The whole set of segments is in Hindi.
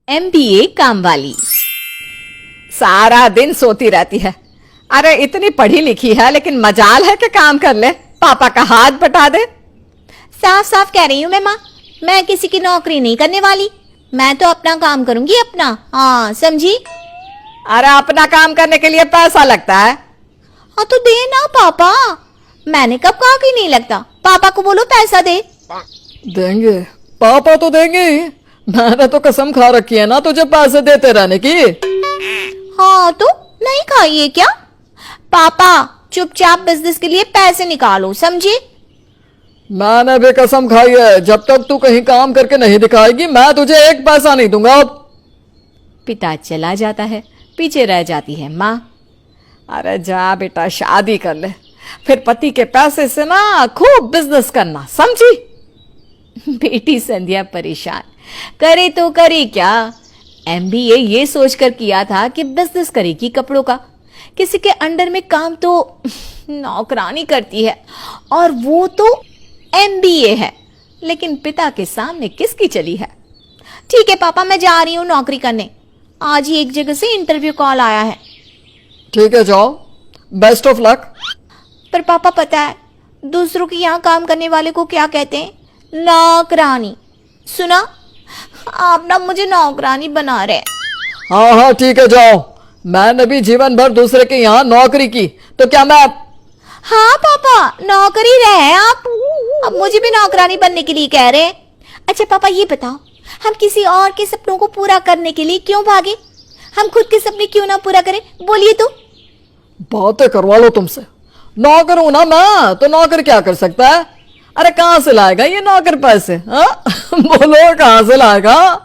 MBA काम वाली। सारा दिन सोती रहती है। अरे इतनी पढ़ी लिखी है लेकिन मजाल है कि काम कर ले, पापा का हाथ बटा दे। साफ साफ कह रही हूँ मैं माँ, मैं किसी की नौकरी नहीं करने वाली। मैं तो अपना काम करूंगी अपना, हाँ समझी। अरे अपना काम करने के लिए पैसा लगता है। हाँ तो दे ना पापा, मैंने कब कहा कि नहीं लगता। पापा को बोलो पैसा दे। देंगे, पापा तो देंगे ही। मैंने तो कसम खा रखी है ना तुझे पैसे देते रहने की। हाँ तो नहीं खाइए क्या पापा, चुपचाप बिजनेस के लिए पैसे निकालो, समझे। मैंने भी कसम खाई है, जब तक तू कहीं काम करके नहीं दिखाएगी मैं तुझे एक पैसा नहीं दूंगा। पिता चला जाता है, पीछे रह जाती है माँ। अरे जा बेटा, शादी कर ले, फिर पति के पैसे से ना खूब बिजनेस करना, समझी। बेटी संध्या परेशान, करे तो करे क्या। MBA ये सोचकर किया था कि बिजनेस करेगी कपड़ों का, किसी के अंडर में काम तो नौकरानी करती है, और वो तो MBA है। लेकिन पिता के सामने किसकी चली है। ठीक है पापा, मैं जा रही हूँ नौकरी करने, आज ही एक जगह से इंटरव्यू कॉल आया है। ठीक है जाओ, बेस्ट ऑफ लक। पर पापा पता है दूसरों के यहाँ काम करने वाले को क्या कहते हैं, नौकरानी। सुना, आप ना मुझे नौकरानी बना रहे। हाँ हाँ ठीक है जाओ, मैंने भी जीवन भर दूसरे के यहाँ नौकरी की, तो क्या मैं। हाँ पापा, नौकरी रहे आप, अब मुझे भी नौकरानी बनने के लिए कह रहे हैं। अच्छा पापा ये बताओ, हम किसी और के सपनों को पूरा करने के लिए क्यों भागे, हम खुद के सपने क्यों ना पूरा करें, बोलिए तो। बातें करवा लो तुमसे, नौकर हूं ना मैं, तो नौकर क्या कर सकता है। अरे कहां से लाएगा ये नौकर पैसे, हाँ? बोलो कहां से लाएगा।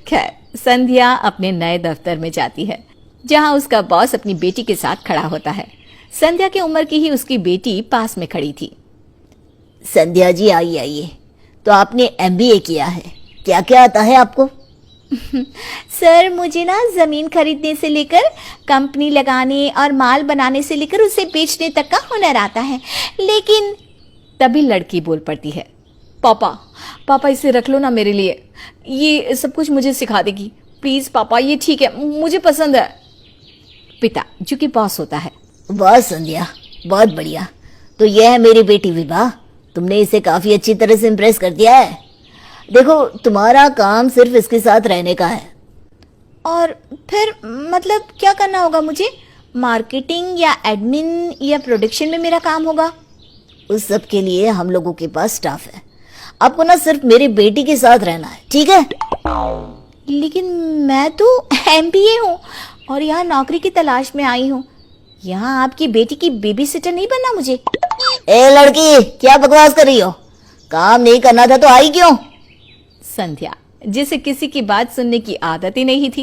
खैर संध्या अपने नए दफ्तर में जाती है, जहां उसका बॉस अपनी बेटी के साथ खड़ा होता है। संध्या की उम्र की ही उसकी बेटी पास में खड़ी थी। संध्या जी आइए आइए, तो आपने MBA किया है, क्या क्या आता है आपको। सर मुझे ना जमीन खरीदने से लेकर कंपनी लगाने और माल बनाने से लेकर उसे बेचने तक का हुनर आता है। लेकिन तभी लड़की बोल पड़ती है, पापा पापा इसे रख लो ना मेरे लिए, ये सब कुछ मुझे सिखा देगी, प्लीज पापा, ये ठीक है, मुझे पसंद है। पिता जो कि बॉस होता है, वाह संध्या, बहुत बढ़िया, तो यह है मेरी बेटी विभा, तुमने इसे काफी अच्छी तरह से इम्प्रेस कर दिया है। देखो तुम्हारा काम सिर्फ इसके साथ रहने का है। और फिर मतलब क्या करना होगा मुझे, मार्केटिंग या एडमिन या प्रोडक्शन में मेरा काम होगा। उस सब के लिए हम लोगों के पास स्टाफ है, आपको ना सिर्फ मेरी बेटी के साथ रहना है, ठीक है। लेकिन मैं तो MBA हूँ और यहाँ नौकरी की तलाश में आई हूँ, यहाँ आपकी बेटी की बेबी सिटर नहीं बनना मुझे। ए लड़की, क्या बकवास कर रही हो, काम नहीं करना था तो आई क्यों। संध्या जिसे किसी की बात सुनने की आदत ही नहीं थी।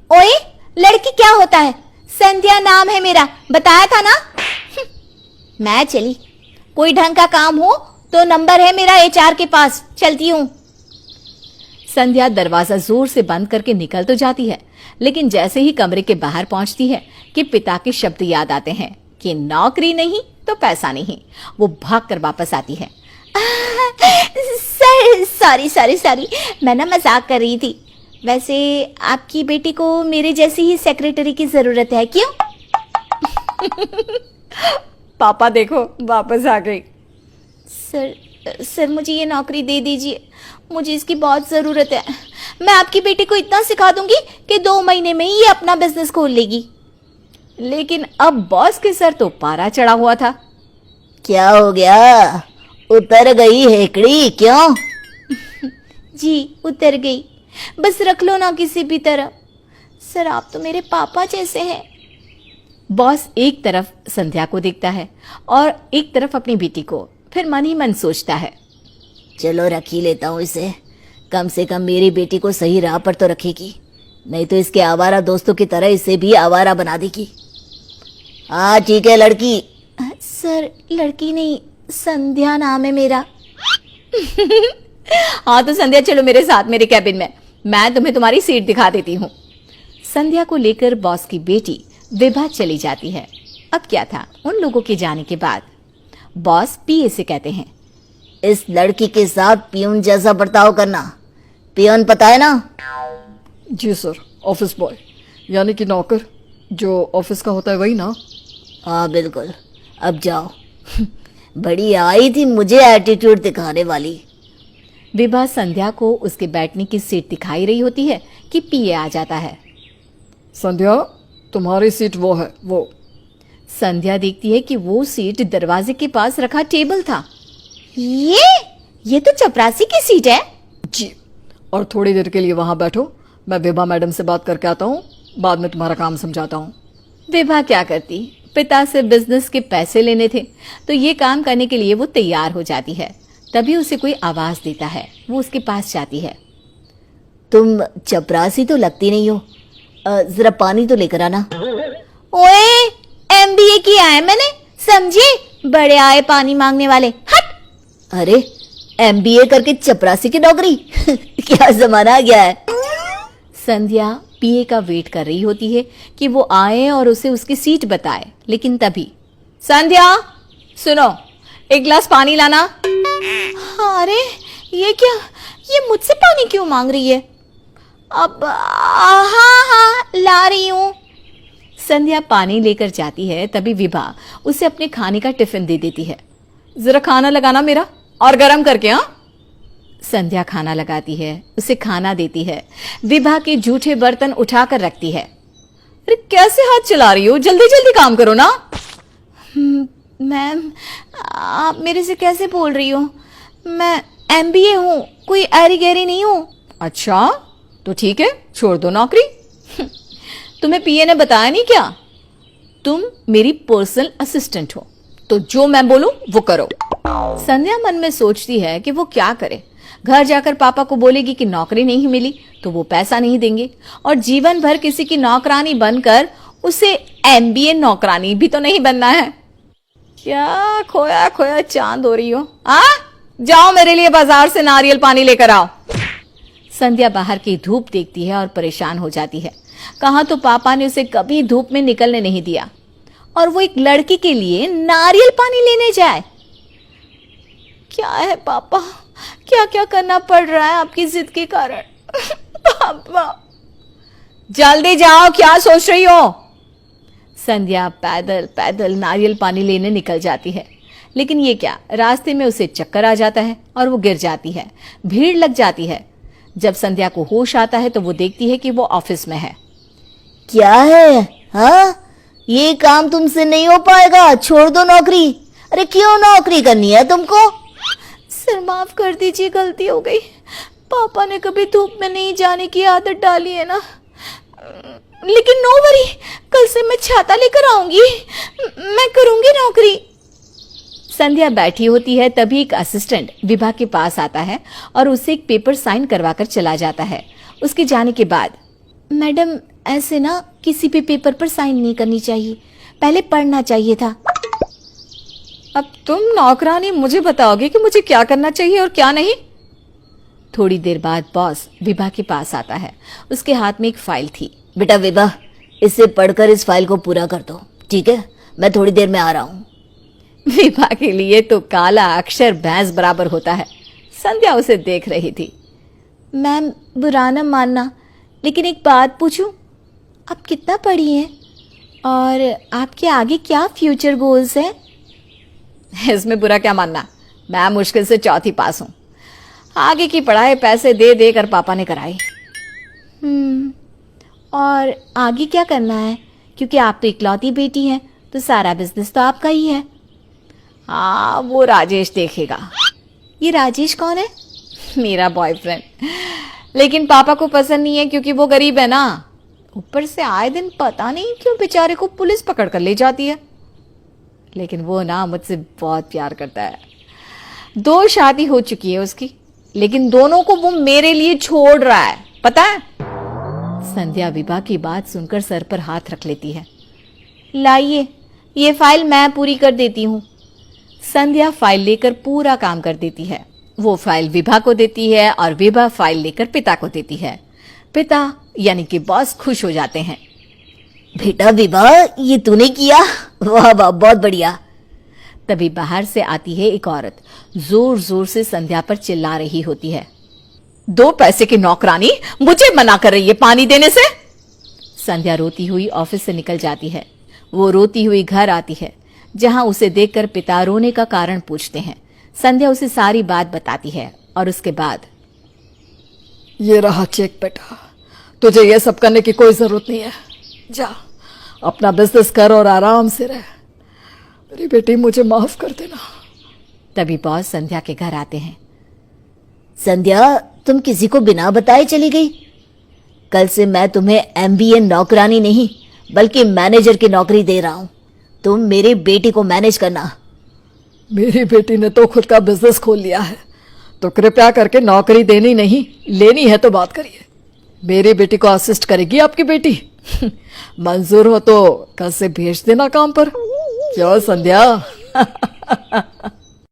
ओए लड़की क्या होता है, संध्या नाम है मेरा, बताया था ना। मैं चली, कोई ढंग का काम हो तो नंबर है मेरा HR के पास, चलती हूँ। संध्या दरवाजा जोर से बंद करके निकल तो जाती है, लेकिन जैसे ही कमरे के बाहर पहुंचती है कि पिता के शब्द याद आते हैं कि नौकरी नहीं तो पैसा नहीं। वो भागकर वापस आती है। सर सॉरी, मैं ना मजाक कर रही थी। वैसे आपकी बेटी को मेरे जैसी ही सेक्रेटरी की जरूरत है, क्यों। पापा देखो वापस आ गई। सर मुझे ये नौकरी दे दीजिए, मुझे इसकी बहुत ज़रूरत है। मैं आपकी बेटी को इतना सिखा दूंगी कि 2 महीने में ही ये अपना बिजनेस खोल लेगी। लेकिन अब बॉस के सर तो पारा चढ़ा हुआ था। क्या हो गया, उतर गई हेकड़ी क्यों। जी उतर गई, बस रख लो ना किसी भी तरह। सर आप तो मेरे पापा जैसे हैं। बॉस एक तरफ संध्या को देखता है और एक तरफ अपनी बेटी को, फिर मन ही मन सोचता है, चलो रख ही लेता हूँ इसे, कम से कम मेरी बेटी को सही राह पर तो रखेगी, नहीं तो इसके आवारा दोस्तों की तरह इसे भी आवारा बना देगी। हाँ ठीक है लड़की। सर लड़की नहीं, संध्या नाम है मेरा। हाँ तो संध्या चलो मेरे साथ मेरे कैबिन में, मैं तुम्हें तुम्हारी सीट दिखा देती हूँ। संध्या को लेकर बॉस की बेटी विभा चली जाती है। अब क्या था, उन लोगों के जाने के बाद बॉस PA से कहते हैं, इस लड़की के साथ पियून जैसा बर्ताव करना, पियन पता है ना? जी सर, ऑफिस बॉय यानी कि नौकर, जो ऑफिस का होता है वही ना? हाँ बिल्कुल, अब जाओ। बड़ी आई थी मुझे एटीट्यूड दिखाने वाली। विभा संध्या को उसके बैठने की सीट दिखाई रही होती है कि पीए आ जाता है। संध्या, तुम्हारी सीट वो है, वो। संध्या देखती है कि वो सीट दरवाजे के पास रखा टेबल था। ये तो चपरासी की सीट है। जी, और थोड़ी देर के लिए वहां बैठो, मैं विभा मैडम से बात करके आता हूँ, बाद में तुम्हारा काम समझाता हूँ। विभा क्या करती, पिता से बिजनेस के पैसे लेने थे तो ये काम करने के लिए वो तैयार हो जाती है। तभी उसे कोई आवाज देता है, वो उसके पास जाती है। तुम चपरासी तो लगती नहीं हो, जरा पानी तो लेकर आना। ओए, एमबीए किया है मैंने, समझे? बड़े आए पानी मांगने वाले। हट! अरे, एमबीए करके चपरासी की नौकरी? क्या जमाना आ गया है। संध्या पीए का वेट कर रही होती है कि वो आए और उसे उसकी सीट बताए, लेकिन तभी संध्या, सुनो, एक गिलास पानी लाना। अरे ये क्या, ये मुझसे पानी क्यों मांग रही है? अब हाँ ला रही हूँ। संध्या पानी लेकर जाती है, तभी विभा उसे अपने खाने का टिफिन दे देती है। जरा खाना लगाना मेरा, और गरम करके। हाँ। संध्या खाना लगाती है, उसे खाना देती है। विभा के जूठे बर्तन उठाकर रखती है। अरे कैसे हाथ चला रही हो, जल्दी जल्दी काम करो ना। मैम, आप मेरे से कैसे बोल रही हो? मैं एमबीए हूँ, कोई ऐरी गैरी नहीं हूँ। अच्छा, तो ठीक है, छोड़ दो नौकरी। तुम्हें पीए ने बताया नहीं क्या? तुम मेरी पर्सनल असिस्टेंट हो, तो जो मैं बोलूं वो करो। संध्या मन में सोचती है कि वो क्या करे। घर जाकर पापा को बोलेगी कि नौकरी नहीं मिली तो वो पैसा नहीं देंगे, और जीवन भर किसी की नौकरानी बनकर उसे एमबीए नौकरानी भी तो नहीं बनना है। क्या खोया खोया चांद हो रही हो। जाओ मेरे लिए बाजार से नारियल पानी लेकर आओ। संध्या बाहर की धूप देखती है और परेशान हो जाती है। कहाँ तो पापा ने उसे कभी धूप में निकलने नहीं दिया, और वो एक लड़की के लिए नारियल पानी लेने जाए। क्या है पापा, क्या क्या करना पड़ रहा है आपकी जिद के कारण। पापा जल्दी जाओ, क्या सोच रही हो? संध्या पैदल पैदल नारियल पानी लेने निकल जाती है, लेकिन ये क्या, रास्ते में उसे चक्कर आ जाता है और वो गिर जाती है। भीड़ लग जाती है। जब संध्या को होश आता है तो वो देखती है कि वो ऑफिस में है। क्या है? हाँ, ये काम तुमसे नहीं हो पाएगा, छोड़ दो नौकरी। अरे क्यों नौकरी करनी है तुमको? सर माफ कर दीजिए, गलती हो गई। पापा ने कभी धूप में नहीं जाने की आदत डाली है ना। लेकिन नो वरी, कल से मैं छाता लेकर आऊंगी, मैं करूंगी नौकरी। संध्या बैठी होती है, तभी एक असिस्टेंट विभा के पास आता है और उसे एक पेपर साइन करवाकर चला जाता है। उसके जाने के बाद, मैडम ऐसे ना किसी भी पेपर पर साइन नहीं करनी चाहिए, पहले पढ़ना चाहिए था। अब तुम नौकरानी मुझे बताओगे कि मुझे क्या करना चाहिए और क्या नहीं? थोड़ी देर बाद बॉस विभा के पास आता है। उसके हाथ में एक फाइल थी। बेटा विभा, इसे पढ़कर इस फाइल को पूरा कर दो, ठीक है? मैं थोड़ी देर में आ रहा हूँ। विभा के लिए तो काला अक्षर भैंस बराबर होता है। संध्या उसे देख रही थी। मैम बुरा न मानना, लेकिन एक बात पूछूं, आप कितना पढ़ी हैं और आपके आगे क्या फ्यूचर गोल्स हैं? इसमें बुरा क्या मानना, मैं मुश्किल से 4वीं पास हूँ। आगे की पढ़ाई पैसे दे दे कर पापा ने कराई। और आगे क्या करना है? क्योंकि आप तो इकलौती बेटी हैं, तो सारा बिजनेस तो आपका ही है। हाँ, वो राजेश देखेगा। ये राजेश कौन है? मेरा बॉयफ्रेंड, लेकिन पापा को पसंद नहीं है क्योंकि वो गरीब है ना। ऊपर से आए दिन पता नहीं क्यों बेचारे को पुलिस पकड़ कर ले जाती है। लेकिन वो ना मुझसे बहुत प्यार करता है। 2 शादी हो चुकी है उसकी, लेकिन दोनों को वो मेरे लिए छोड़ रहा है, पता है? संध्या विभा की बात सुनकर सर पर हाथ रख लेती है। लाइए, ये फाइल मैं पूरी कर देती हूँ। संध्या फाइल लेकर पूरा काम कर देती है। वो फाइल विभा को देती है और विभा फाइल लेकर पिता को देती है। पिता यानी कि बॉस खुश हो जाते हैं। बेटा विभा, ये तूने किया? वाह वाह, बहुत बढ़िया। तभी बाहर से आती है एक औरत, जोर जोर से संध्या पर चिल्ला रही होती है। 2 पैसे की नौकरानी मुझे मना कर रही है पानी देने से। संध्या रोती हुई ऑफिस से निकल जाती है। वो रोती हुई घर आती है, जहां उसे देखकर पिता रोने का कारण पूछते हैं। संध्या उसे सारी बात बताती है और उसके बाद, ये रहा चेक बेटा, तुझे ये सब करने की कोई जरूरत नहीं है। जा अपना बिजनेस कर और आराम से रह। मेरी बेटी मुझे माफ कर देना। तभी बॉस संध्या के घर आते हैं। संध्या, तुम किसी को बिना बताए चली गई। कल से मैं तुम्हें एमबीए नौकरानी नहीं बल्कि मैनेजर की नौकरी दे रहा हूं। तुम मेरी बेटी को मैनेज करना। मेरी बेटी ने तो खुद का बिजनेस खोल लिया है, तो कृपया करके नौकरी देनी नहीं, लेनी है तो बात करिए। मेरी बेटी को असिस्ट करेगी आपकी बेटी। मंजूर हो तो कल से भेज देना काम पर। क्यों संध्या?